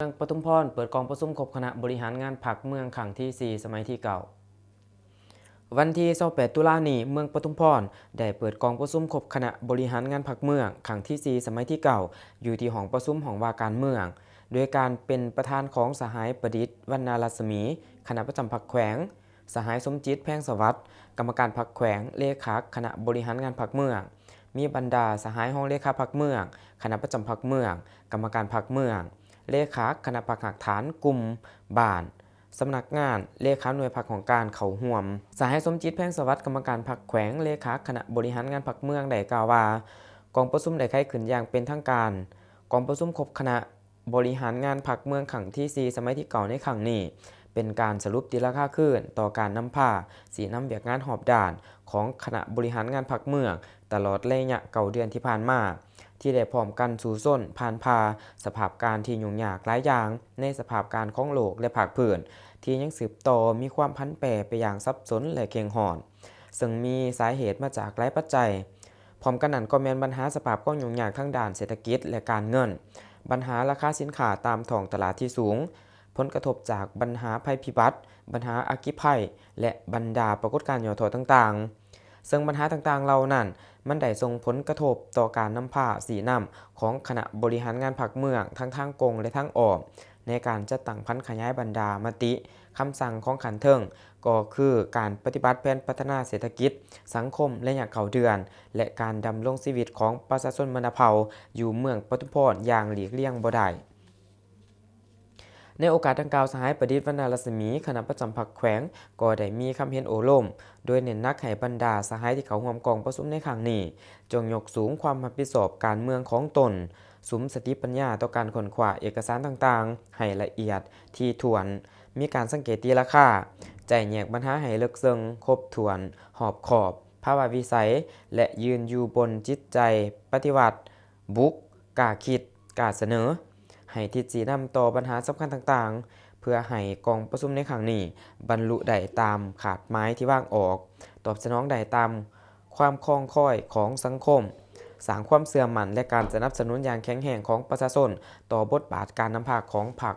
เมืองปทุมพรเปิดกองประชุมครบคณะบริหารงานพรรคเมืองครั้งที่ 4 สมัยที่เก่าวันที่28ตุลาคมนี้เมืองปทุมพรได้เปิดกองประชุมครบคณะบริหารงานพรรคเมืองครั้งที่ 4 สมัยที่เก่าอยู่ที่ห้องประชุมของว่าการเมืองโดยการเป็นประธานของสหายประดิษฐ์วรรณรัศมีคณะประจำพรรคแขวงสหายสมจิตแพงสวัสดิ์กรรมการพรรคแขวงเลขาคณะบริหารงานพรรคเมืองมีบรรดาสหายห้องเลขาพรรคเมืองคณะประจำพรรคเมืองกรรมการพรรคเมืองเลขาคณะพรรคหักฐานกลุ่มบ้านสำนักงานเลขาหน่วยพรรคของการเขาห่วมสหายสมจิตแพงสวัสดิ์กรรมการพรรคแขวงเลขาคณะบริหารงานพรรคเมืองได้กล่าวว่ากองประชุมได้ไขขึ้นอย่างเป็นทางการกองประชุมครบคณะบริหารงานพรรคเมืองครั้งที่ 4 สมัยที่เก่าในครั้งนี้เป็นการสรุปตีราคาขึ้นต่อการนำพาสีนำเบียกงานหอบด่านของคณะบริหารงานพรรคเมืองตลอดระยะ9 เดือนที่ผ่านมาที่ได้พร้อมกันสู่ส้นผ่านพาสภาพการที่ยุ่งยากหลายอย่างในสภาพการของโลกและภาคพื้นที่ยังสืบต่อมีความพันแปรไปอย่างซับซ้อนและเข่งหอนซึ่งมีสาเหตุมาจากหลายปัจจัยพร้อมกันนั้นก็แม้นปัญหาสภาพความยุ่งยากทั้งด้านเศรษฐกิจและการเงินปัญหาราคาสินค้าตามท้องตลาดที่สูงผลกระทบจากปัญหาภัยพิบัติปัญหาอัคคีภัยและบรรดาปรากฏการณ์ย่อท้อต่างๆซึ่งปัญหาต่างๆเหล่านั้นมันได้ส่งผลกระทบต่อการนำพาสีนำของคณะบริหารงานพรรคเมืองทั้งทางกงและทางอ้อมในการจัดตั้งพันขยายบรรดามติคำสั่งของขันเทิงก็คือการปฏิบัติแผนพัฒนาเศรษฐกิจสังคมระยะ9 เดือนและการดำรงชีวิตของประชาชนมณเผ่าอยู่เมืองปทุมพรอย่างหลีกเลี่ยงบ่ได้ในโอกาสดังกล่าวสหายประดิษฐ์วรรณรัศมีคณะประจำพรรคแขวงก็ได้มีคำเห็นโอโลมโดยเน้นหนักให้บรรดาสหายที่เขาร่วมกองประชุมในครั้งนี้จงยกสูงความรับผิดชอบการเมืองของตนสุมสติปัญญาต่อการค้นคว้าเอกสารต่างๆให้ละเอียดถี่ถ้วนมีการสังเกตตีราคาใจแยกปัญหาให้ลึกซึ้งครบถ้วนหอบขอบภาวะวิสัยและยืนอยู่บนจิตใจปฏิวัติบุกกล้าคิดกล้าเสนอให้ทิศสีนำต่อปัญหาสำคัญต่างๆเพื่อให้กองประชุมในครั้งนี้บรรลุได้ตามขาดไม้ที่ว่างออกตอบสนองได้ตามความคล่องค่อยของสังคมสร้างความเสื่อมมั่นและการสนับสนุนอย่างแข็งแกร่งของประชาชนต่อบทบาทการนำพาของพรรค